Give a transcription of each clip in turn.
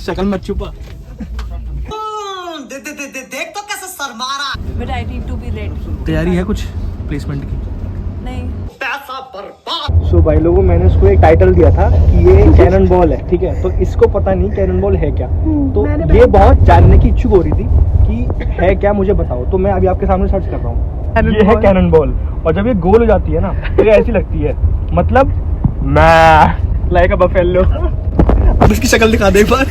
शक्ल मत छुपा। देख तो कैसे शर्मा रहा। But I need to be ready. तैयारी है कुछ प्लेसमेंट की? नहीं। पैसा बर्बाद। सो भाई लोगों, मैंने इसको एक टाइटल दिया था कि ये कैनन बॉल है, ठीक है। तो इसको पता नहीं कैनन बॉल है क्या, तो ये बहुत जानने की इच्छुक हो रही थी कि है क्या, मुझे बताओ। तो मैं अभी आपके सामने सर्च कर रहा हूँ। ये है कैनन बॉल, और जब ये गोल हो जाती है ना तो ये ऐसी लगती है, मतलब मैं लाइक अ बफेलो। अब इसकी शक्ल दिखा दे एक बार।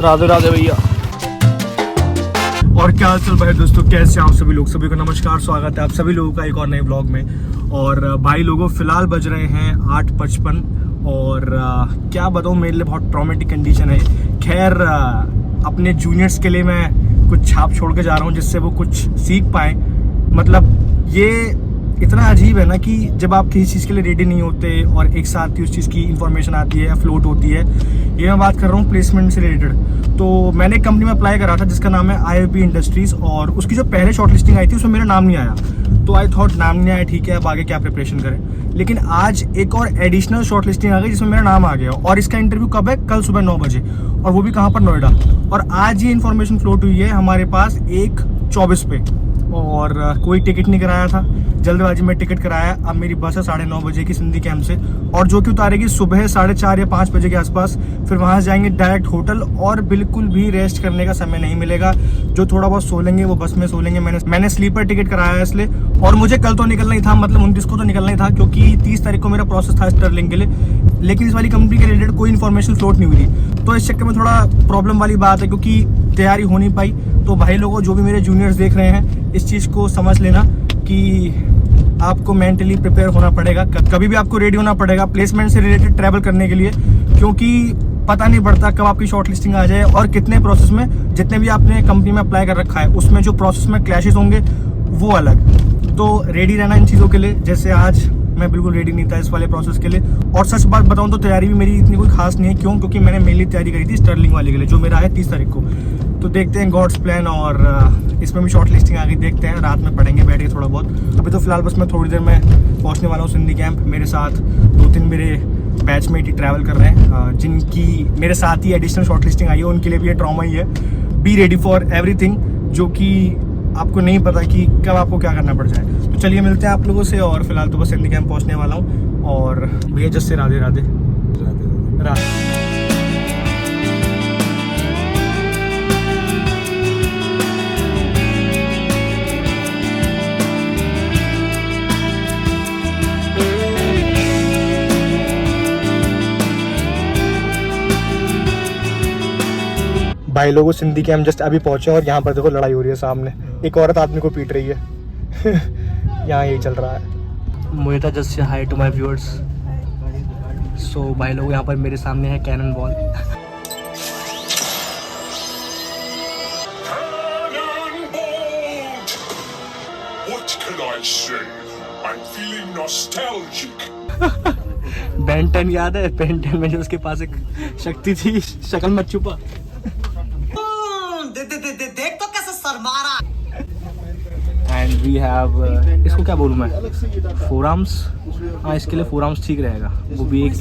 राधे राधे भैया। और क्या हाल भाई दोस्तों, कैसे हैं आप सभी लोग? सभी को नमस्कार, स्वागत है आप सभी लोगों का एक और नए व्लॉग में। और भाई लोगों, फिलहाल बज रहे हैं 8:55 और क्या बताऊँ, मेरे लिए बहुत ट्रॉमेटिक कंडीशन है। खैर अपने जूनियर्स के लिए मैं कुछ छाप छोड़ के जा रहा हूँ जिससे वो कुछ सीख पाएँ। मतलब ये इतना अजीब है ना कि जब आप किसी चीज़ के लिए रेडी नहीं होते और एक साथ ही उस चीज़ की इन्फॉर्मेशन आती है, फ्लोट होती है। ये मैं बात कर रहा हूँ प्लेसमेंट से रिलेटेड। तो मैंने एक कंपनी में अप्लाई करा था जिसका नाम है IIP इंडस्ट्रीज़, और उसकी जो पहले शॉर्ट लिस्टिंग आई थी उसमें मेरा नाम नहीं आया। तो आई थॉट नाम नहीं आया, ठीक है, अब आगे क्या प्रिपरेशन करें। लेकिन आज एक और एडिशनल शॉर्ट लिस्टिंग आ गई जिसमें मेरा नाम आ गया, और इसका इंटरव्यू कब है? कल सुबह 9 बजे, और वो भी कहाँ पर? नोएडा। और आज ये इन्फॉर्मेशन फ्लोट हुई है हमारे पास 1:24 पे, और कोई टिकट नहीं कराया था, जल्दबाजी में टिकट कराया। अब मेरी बस है 9:30 बजे की सिंधी कैंप से, और जो कि उतारेगी सुबह 4:30 या 5 बजे के आसपास। फिर वहाँ से जाएंगे डायरेक्ट होटल, और बिल्कुल भी रेस्ट करने का समय नहीं मिलेगा। जो थोड़ा बहुत सो लेंगे वो बस में सो लेंगे। मैंने स्लीपर टिकट कराया है इसलिए। और मुझे कल तो निकलना ही था, मतलब 29 को तो निकलना ही था, क्योंकि 30 तारीख को मेरा प्रोसेस था स्टर्लिंग के लिए। लेकिन इस वाली कंपनी के रिलेटेड कोई इन्फॉर्मेशन फ्लोट नहीं हुई थी, तो इस चक्कर में थोड़ा प्रॉब्लम वाली बात है, क्योंकि तैयारी हो नहीं पाई। तो भाई लोगों, जो भी मेरे जूनियर्स देख रहे हैं, इस चीज़ को समझ लेना कि आपको मेंटली प्रिपेयर होना पड़ेगा। कभी भी आपको रेडी होना पड़ेगा प्लेसमेंट से रिलेटेड ट्रैवल करने के लिए, क्योंकि पता नहीं पड़ता कब आपकी शॉर्ट लिस्टिंग आ जाए, और कितने प्रोसेस में, जितने भी आपने कंपनी में अप्लाई कर रखा है उसमें जो प्रोसेस में क्लैशेस होंगे वो अलग। तो रेडी रहना इन चीज़ों के लिए। जैसे आज मैं बिल्कुल रेडी नहीं था इस वाले प्रोसेस के लिए। और सच बात बताऊं तो तैयारी भी मेरी इतनी कोई खास नहीं है। क्यों? क्योंकि मैंने मेनली तैयारी करी थी स्टर्लिंग वाले के लिए, जो मेरा है 30 तारीख को। तो देखते हैं गॉड्स प्लान, और इसमें भी शॉर्ट लिस्टिंग आ गई, देखते हैं। रात में पढ़ेंगे बैठ के थोड़ा बहुत। अभी तो फिलहाल बस मैं थोड़ी देर में पहुंचने वाला हूँ सिंधी कैंप। मेरे साथ 2-3 मेरे बैचमेट ही ट्रैवल कर रहे हैं, जिनकी मेरे साथ ही एडिशनल शॉर्ट लिस्टिंग आई है। उनके लिए भी ये ट्रॉमा ही है। बी रेडी फॉर एवरीथिंग, जो कि आपको नहीं पता कि कब आपको क्या करना पड़ जाए। तो चलिए मिलते हैं आप लोगों से, और फिलहाल तो बस सिंधी कैंप पहुंचने वाला हूँ। और भैया जस से राधे राधे राधे। भाई लोगों, सिंधी कैंप जस्ट अभी पहुंचे, और यहाँ पर देखो लड़ाई हो रही है सामने। एक औरत आदमी को पीट रही है। यहाँ यही चल रहा है। मोहिता जस्ट से hi to my viewers. So भाई लोग, यहाँ पर मेरे सामने है cannon ball. What can I say? I'm feeling nostalgic. Ben 10 याद है? Ben 10 में जो उसके पास एक शक्ति थी, शक्ल मत छुपा। देख तो कैसे शर्मा रहा। एंड वी हैव, इसको क्या बोलूँ मैं, फोरआर्म्स। हाँ, इसके लिए फोरआर्म्स ठीक रहेगा। वो भी एक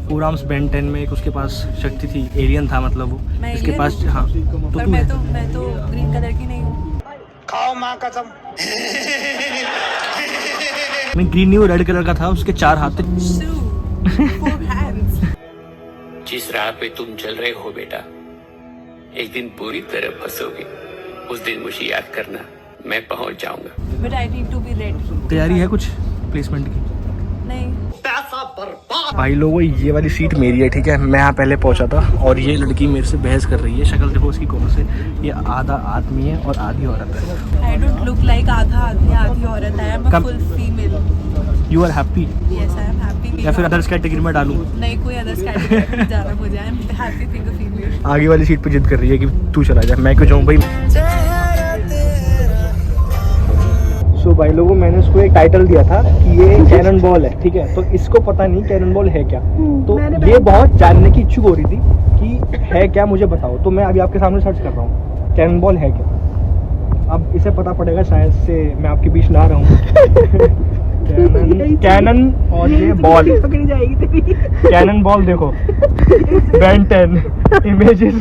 फोरआर्म्स Ben 10 में एक उसके पास शक्ति थी, एलियन था मतलब वो, इसके पास। हाँ, तो पर मैं तो ग्रीन कलर की नहीं हूँ। खाओ माँ कसम। नहीं, ग्रीन नहीं, वो रेड कलर का था। उसके 4 हाथ थे। जिस राह पे तुम चल रहे हो बेटा, एक दिन पूरी तरह फंसोगे। उस दिन मुझे याद करना, मैं पहुंच जाऊंगा। But I need to be ready. तैयारी है कुछ प्लेसमेंट की? नहीं। पैसा बर्बाद। भाई लोगों, ये वाली सीट मेरी है, ठीक है। मैं यहाँ पहले पहुँचा था, और ये लड़की मेरे से बहस कर रही है। शक्ल देखो उसकी कौन से, ये आधा आदमी है और आधी औरत है। I don't look like आधा आदमी आधी औरत है। I'm a full female. You are happy? Yes, I am happy नहीं या फिर अदर्स कैटेगरी में डालूं? नहीं, कोई अदर्स कैटेगरी में जाना मुझे। I am happy being a female. आगे वाली सीट पे जिद कर रही है कि तू चला जा, मैं क्यों जाऊँ भाई। सो भाई लोगों, मैंने इसको एक टाइटल दिया था कि ये कैनन बॉल है, ठीक है। तो इसको पता नहीं कैनन बॉल है क्या, तो ये बहुत जानने की इच्छुक हो रही थी कि है क्या, मुझे बताओ। तो मैं अभी आपके सामने सर्च कर रहा हूँ कैनन बॉल है क्या। अब इसे पता पड़ेगा शायद से मैं आपके बीच ना रहूँ। कैनन और ये बॉल पकड़ी जाएगी तेरी। कैनन बॉल देखो, Ben 10 इमेजेस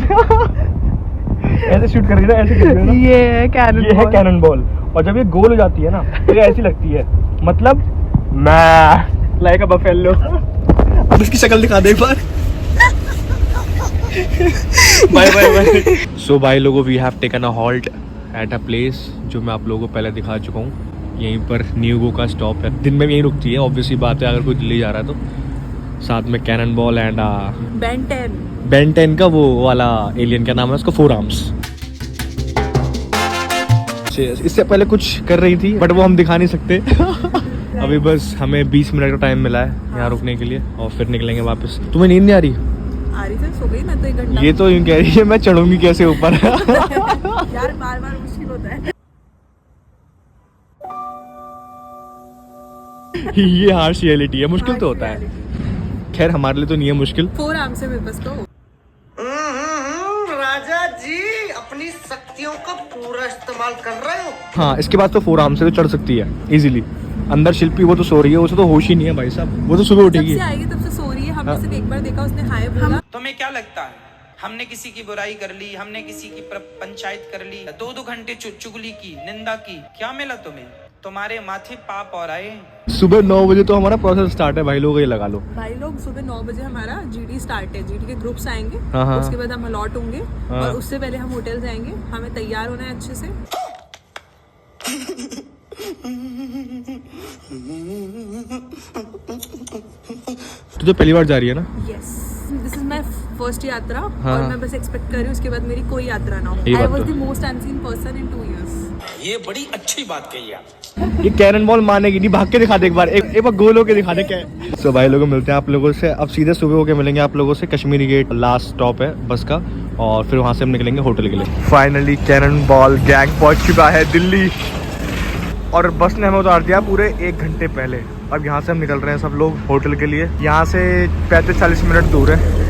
ऐसे शूट कर रही है ना, ऐसे कर रही है ना। ये है कैनन बॉल। और जब ये गोल हो जाती है ना तो ये ऐसी लगती है, मतलब मैं लाइक अ बफेलो। अब इसकी शक्ल दिखा दे एक बार। Bye bye bye. सो भाई लोगों, we have taken a halt at a place जो मैं आप लोगों को पहले दिखा चुका हूँ। यहीं पर न्यूगो का स्टॉप है, दिन में भी यहीं रुकती है, ऑब्वियसली बात है। अगर कोई दिल्ली जा रहा है तो साथ में कैनन बॉल एंड Ben 10 का वो वाला एलियन, क्या नाम है उसका, 4 आर्म्स। इससे पहले कुछ कर रही थी बट वो हम दिखा नहीं सकते। अभी बस हमें 20 मिनट का टाइम मिला है यहाँ रुकने के लिए और फिर निकलेंगे वापस। तुम्हें नींद नहीं आ रही? आ रही थी, सो गई मैं तो 1 घंटा। ये तो यूं कह रही है मैं चढ़ूंगी कैसे ऊपर। यार बार-बार मुश्किल होता है। ये हार्श रियलिटी है, मुश्किल तो होता है। खैर हमारे लिए तो नहीं है मुश्किल। 4 आर्म से मेरे पास तो। राजा जी अपनी शक्तियों का पूरा इस्तेमाल कर रहे हो। हाँ, इसके बाद तो 4 आर्म से तो चढ़ सकती है इजीली। अंदर शिल्पी वो तो सो रही है, उसे तो होश ही नहीं है भाई साहब, वो तो सुबह जब उठेगी। से आएगी तब से सो रही है। हमने सिर्फ एक बार देखा, उसने हाय बोला। तुम्हें क्या लगता है हमने किसी की बुराई कर ली, हमने किसी की पंचायत कर ली, 2-2 घंटे चुगली की, निंदा की, क्या मिला तुम्हें? तुम्हारे माथे पाप और आए। सुबह 9 बजे तो हमारा प्रोसेस स्टार्ट है भाई लोग, ये लगा लो। भाई लोग सुबह 9 बजे हमारा जीडी स्टार्ट है। जीडी के ग्रुप्स आएंगे, हाँ, हाँ। उसके बाद हम अलॉट होंगे हाँ। और उससे पहले हम होटल जाएंगे। हमें तैयार होना है अच्छे से। तू तो पहली बार जा रही है ना? Yes, this is my first यात्रा। हाँ। और मैं बस एक्सपेक्ट कर रही हूँ उसके बाद मेरी कोई यात्रा ना हो। ये आई बात वाज तो the most unseen person in 2 years। ये बड़ी अच्छी बात कही आप। ये कैनन बॉल मानेगी नहीं, भाग के दिखा दे एक बार, एक बार गोल होके दिखा दे क्या है। सो भाई लोगों, मिलते हैं आप लोगों से अब सीधे सुबह होके मिलेंगे आप लोगों से। कश्मीरी गेट लास्ट स्टॉप है बस का, और फिर वहाँ से हम निकलेंगे होटल के लिए। फाइनली कैनन बॉल गैंग पहुँच चुका है दिल्ली, और बस ने हमें उतार दिया पूरे 1 घंटे पहले। अब यहाँ से हम निकल रहे हैं सब लोग होटल के लिए। यहाँ से 35-40 मिनट दूर है।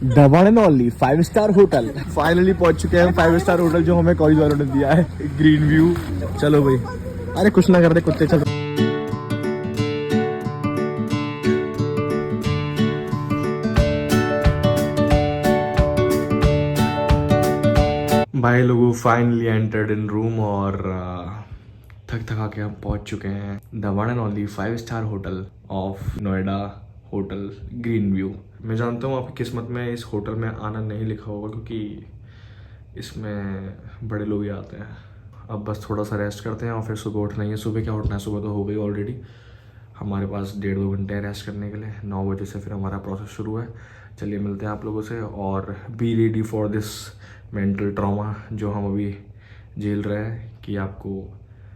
The one and only 5 star hotel. Finally पहुंच चुके हैं 5 स्टार होटल जो हमें कॉलेज वालों ने दिया है। Green view. चलो भाई, अरे कुछ ना कर दे कुत्ते, चलो। भाई लोगों, फाइनली एंटर्ड इन रूम और थक थका के हम पहुंच चुके हैं the one and only 5 star hotel of Noida, hotel green view. मैं जानता हूँ आपकी किस्मत में इस होटल में आना नहीं लिखा होगा, क्योंकि इसमें बड़े लोग ही आते हैं। अब बस थोड़ा सा रेस्ट करते हैं और फिर सुबह उठना ही है। सुबह क्या उठना है, सुबह तो हो गई ऑलरेडी। हमारे पास 1.5-2 घंटे रेस्ट करने के लिए। 9 बजे से फिर हमारा प्रोसेस शुरू है। चलिए मिलते हैं आप लोगों से, और be ready for this mental trauma जो हम अभी झेल रहे हैं, कि आपको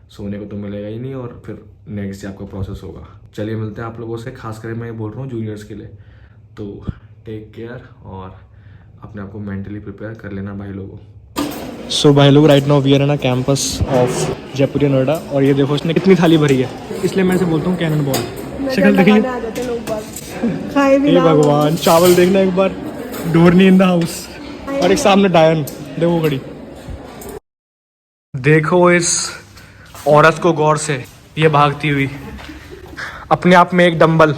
सोने को तो मिलेगा ही नहीं और फिर नेक्स्ट डे आपका प्रोसेस होगा। चलिए मिलते हैं आप लोगों से, खासकर मैं ये बोल रहा हूँ जूनियर्स के लिए। तो टेक केयर और अपने आप को मेंटली प्रिपेयर कर लेना भाई लोगों। सो भाई लोग, right now we are in a campus of Jaipur Noida, और ये देखो इसने कितनी थाली भरी है, इसलिए मैं इसे बोलता हूँ कैनन बॉल। शक्ल देखिए, हे भगवान, चावल देखना एक बार, डोरनी इन द हाउस, और एक सामने डायन देखो खड़ी। देखो इस औरत को गौर से, ये भागती हुई, अपने आप में एक डंबल।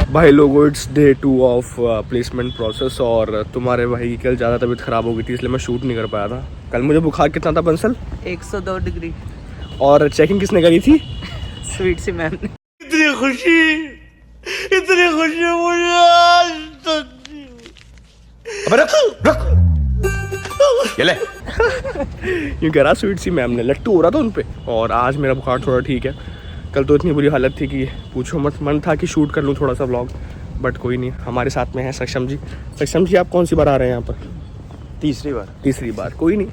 भाई लोगो it's day 2 of placement process और तुम्हारे भाई की कल ज़्यादा तबीयत ख़राब हो गई थी इसलिए मैं शूट नहीं कर पाया था। कल मुझे बुखार कितना था बंसल? 102 डिग्री। और चेकिंग किसने करी थी? स्वीट सी मैम ने। इतनी खुशी मुझे आज तक। अबे रख ये ले यूँ कह रहा स्वीट सी मैम ने, लट्टू हो रहा था उन पे। और आज मेरा बुखार थोड़ा ठीक है, कल तो इतनी बुरी हालत थी कि पूछो मत। मन था कि शूट कर लूँ थोड़ा सा व्लॉग, बट कोई नहीं। हमारे साथ में है सक्षम जी। सक्षम जी आप कौन सी बार आ रहे हैं यहाँ पर? तीसरी बार। कोई नहीं,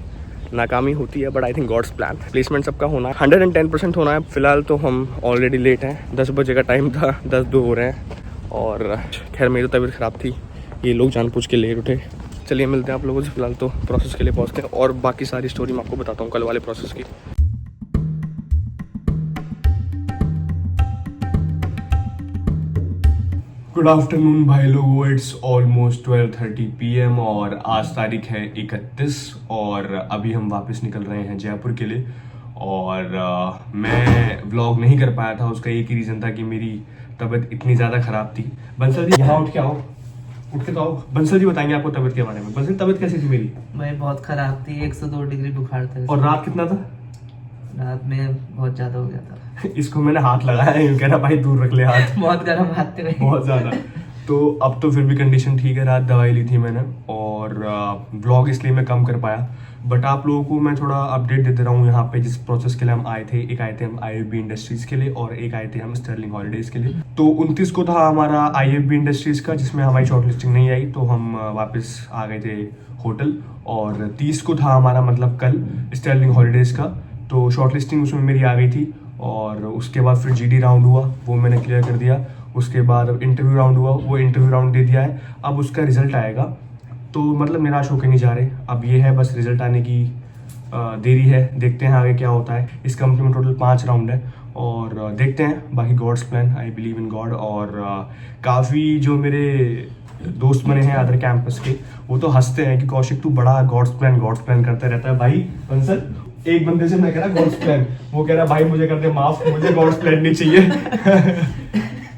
नाकामी होती है but I think god's plan. Placement सबका होना है, 110% होना है। फिलहाल तो हम ऑलरेडी लेट हैं, 10 बजे का टाइम था, 10:02 हो रहे हैं। और खैर मेरी तो तबीयत ख़राब थी, ये लोग जानबूझ के लेट उठे। चलिए मिलते हैं आप लोगों से। फिलहाल तो प्रोसेस के लिए पहुँचते हैं और बाकी सारी स्टोरी मैं आपको बताता हूँ कल वाले प्रोसेस की। गुड आफ्टरनून भाई लोगों, इट्स ऑलमोस्ट 12:30 PM और आज तारीख है 31 और अभी हम वापस निकल रहे हैं जयपुर के लिए। और मैं व्लॉग नहीं कर पाया था, उसका एक ही रीज़न था कि मेरी तबीयत इतनी ज़्यादा ख़राब थी। बंसल जी यहाँ उठ के आओ, उठ के तो आओ। बंसल जी बताएंगे आपको तबीयत के बारे में। बंसल तबीयत कैसी थी मेरी? मैं बहुत खराब थी, 102 डिग्री बुखार था। और रात कितना था? रात में बहुत ज्यादा हो गया था। इसको मैंने हाथ लगाया, यूँ कह रहा भाई दूर रख ले हाथ। बहुत गर्म हाथ थे मेरे। बहुत ज़्यादा। तो अब तो फिर भी कंडीशन ठीक है, रात दवाई ली थी मैंने और व्लॉग इसलिए मैं कम कर पाया। बट आप लोगों को मैं थोड़ा अपडेट देते रहा हूँ यहाँ पे जिस प्रोसेस के लिए हम आए थे। एक आए थे हम IFB इंडस्ट्रीज़ के लिए और एक आए थे हम स्टर्लिंग हॉलीडेज़ के लिए। तो 29 को था हमारा IFB इंडस्ट्रीज़ का, जिसमें हमारी शॉर्ट लिस्टिंग नहीं आई तो हम वापस आ गए थे होटल। और 30 को था हमारा मतलब कल स्टर्लिंग हॉलीडेज़ का, तो शॉर्ट लिस्टिंग उसमें मेरी आ गई थी। और उसके बाद फिर GD राउंड हुआ, वो मैंने क्लियर कर दिया। उसके बाद अब इंटरव्यू राउंड हुआ, वो इंटरव्यू राउंड दे दिया है। अब उसका रिजल्ट आएगा, तो मतलब निराश होकर नहीं जा रहे। अब ये है बस रिजल्ट आने की देरी है, देखते हैं आगे क्या होता है। इस कंपनी में टोटल 5 राउंड है और देखते हैं, बाकी god's plan. I believe in God. और काफ़ी जो मेरे दोस्त बने हैं अदर कैंपस के, वो तो हंसते हैं कि कौशिक तू बड़ा गॉड्स प्लान करता रहता है। भाई बंसल, एक बंदे से मैं कह रहा गॉड्स प्लान, वो कह रहा भाई मुझे कर दे माफ, मुझे गॉड्स प्लान नहीं चाहिए।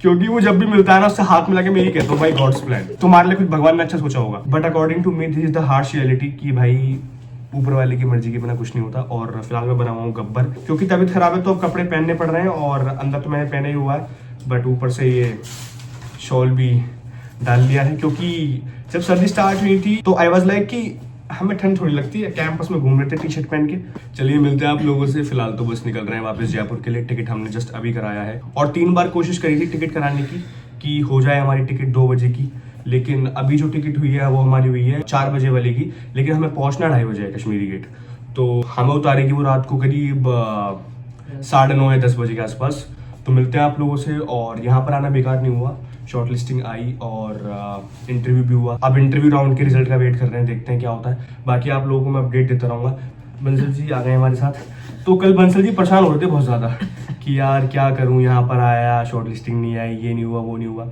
क्योंकि वो जब भी मिलता है ना उससे हाथ मिला के मैं यही कहता हूँ भाई गॉड्स प्लान। तुम्हारे लिए कुछ भगवान ने अच्छा सोचा होगा, but according to me this is the harsh reality कि भाई ऊपर वाले की मर्जी के बिना कुछ नहीं होता। और फिलहाल मैं बना हुआ हूँ गब्बर, क्योंकि तबीयत खराब है तो अब कपड़े पहनने पड़ रहे हैं। और अंदर तो मैंने पहना ही हुआ है, बट ऊपर से ये शॉल भी डाल लिया है, क्योंकि जब सर्दी स्टार्ट हुई थी तो आई वॉज लाइक कि हमें ठंड थोड़ी लगती है, कैंपस में घूम रहे थे टी-शर्ट पहन के। चलिए मिलते हैं आप लोगों से। फिलहाल तो बस निकल रहे हैं वापस जयपुर के लिए। टिकट हमने जस्ट अभी कराया है और 3 बार कोशिश करी थी टिकट कराने की कि हो जाए हमारी टिकट 2 बजे की, लेकिन अभी जो टिकट हुई है वो हमारी हुई है 4 बजे वाले की, लेकिन हमें पहुंचना 2:30 बजे है कश्मीरी गेट। तो हमें उतारेगी वो रात को करीब 9:30 या 10 बजे के आसपास। तो मिलते हैं आप लोगों से। और यहाँ पर आना बेकार नहीं हुआ, शॉर्ट लिस्टिंग आई और इंटरव्यू भी हुआ। अब इंटरव्यू राउंड के रिजल्ट का वेट कर रहे हैं, देखते हैं क्या होता है। बाकी आप लोगों को मैं अपडेट देता रहूँगा। बंसल जी आ गए हमारे साथ। तो कल बंसल जी परेशान हो रहे थे बहुत ज़्यादा कि यार क्या करूँ, यहाँ पर आया शॉर्ट लिस्टिंग नहीं आई, ये नहीं हुआ वो नहीं हुआ।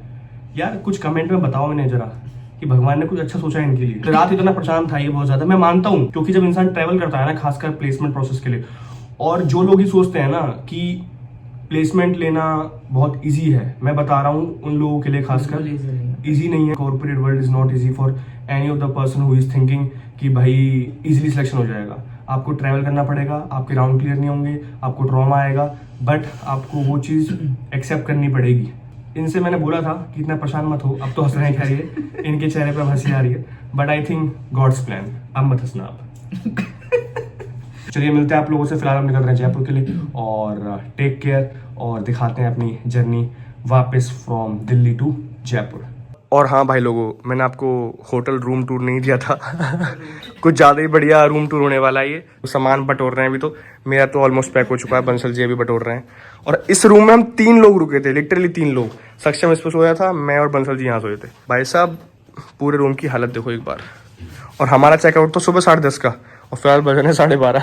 यार कुछ कमेंट में बताओ इन्हें जरा कि भगवान ने कुछ अच्छा सोचा है इनके लिए। रात इतना परेशान था ये बहुत ज़्यादा, मैं मानता हूँ, क्योंकि जब इंसान ट्रैवल करता है ना, खासकर प्लेसमेंट प्रोसेस के लिए, और जो लोग ही सोचते हैं ना कि प्लेसमेंट लेना बहुत इजी है, मैं बता रहा हूँ उन लोगों के लिए खासकर इजी नहीं है। Corporate world is not easy for any of the person who is thinking कि भाई इजीली सिलेक्शन हो जाएगा। आपको ट्रैवल करना पड़ेगा, आपके राउंड क्लियर नहीं होंगे, आपको ट्रॉमा आएगा, बट आपको वो चीज़ एक्सेप्ट करनी पड़ेगी। इनसे मैंने बोला था कि इतना परेशान मत हो। अब तो हंस रहे हैं, खैर इनके चेहरे पर हंसी आ रही है, but I think god's plan. अब मत हंसना आप। चलिए मिलते हैं आप लोगों से। फिलहाल हम निकल रहे हैं जयपुर के लिए और टेक केयर, और दिखाते हैं अपनी जर्नी वापस फ्रॉम दिल्ली टू जयपुर। और हाँ भाई लोगों, मैंने आपको होटल रूम टूर नहीं दिया था। कुछ ज़्यादा ही बढ़िया रूम टूर होने वाला है ये। सामान बटोर रहे हैं अभी, तो मेरा तो ऑलमोस्ट पैक हो चुका है, बंसल जी अभी बटोर रहे हैं। और इस रूम में हम 3 लोग रुके थे, लिटरली 3 लोग। सक्षम इस पर सोया था, मैं और बंसल जी यहाँ सोए थे। भाई साहब पूरे रूम की हालत देखो एक बार। और हमारा चेकआउट तो सुबह 10:30 का और फिलहाल बजने 12:30।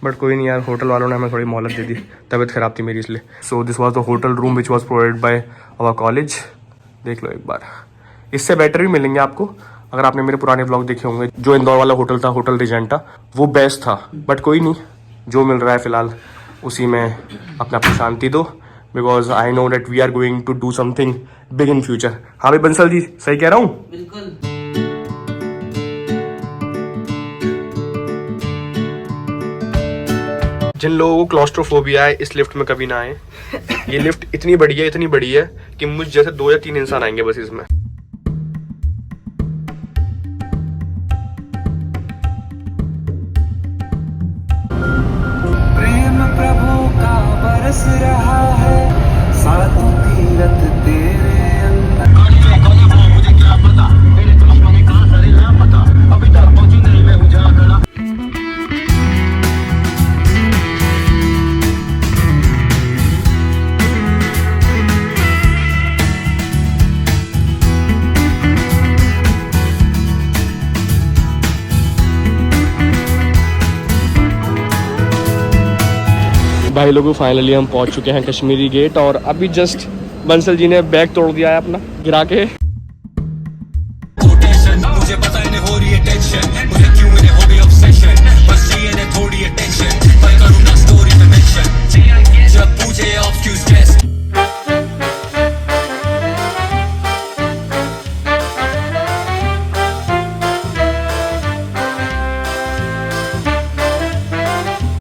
बट कोई नहीं यार, होटल वालों ने हमें थोड़ी मोहलत दे दी, तबीयत खराब थी मेरी इसलिए। So this was the hotel room which was provided by our college. देख लो एक बार, इससे बेटर भी मिलेंगे आपको अगर आपने मेरे पुराने व्लॉग देखे होंगे। जो इंदौर वाला होटल था, होटल रिजेंटा, वो बेस्ट था। बट कोई नहीं, जो मिल रहा है फिलहाल उसी में अपना शांति दो। Because I know that we are going to do something big in future. हाँ भाई बंसल जी, सही कह रहा हूँ? बिल्कुल। जिन लोगों को क्लॉस्ट्रोफोबिया है इस लिफ्ट में कभी ना आए। ये लिफ्ट इतनी बड़ी है कि मुझ जैसे 2 या 3 इंसान आएंगे बस इसमें। प्रेम प्रभु का बरस रहा है, सातों तीरथ तेरे अंदर। मुझे क्या पता, मेरे चश्मा में कहाँ सारे लापता, अभी तक पहुंची नहीं मैं उजागरा। भाई लोगों फाइनली हम पहुंच चुके हैं कश्मीरी गेट और अभी जस्ट बंसल जी ने बैग तोड़ दिया है अपना गिरा के।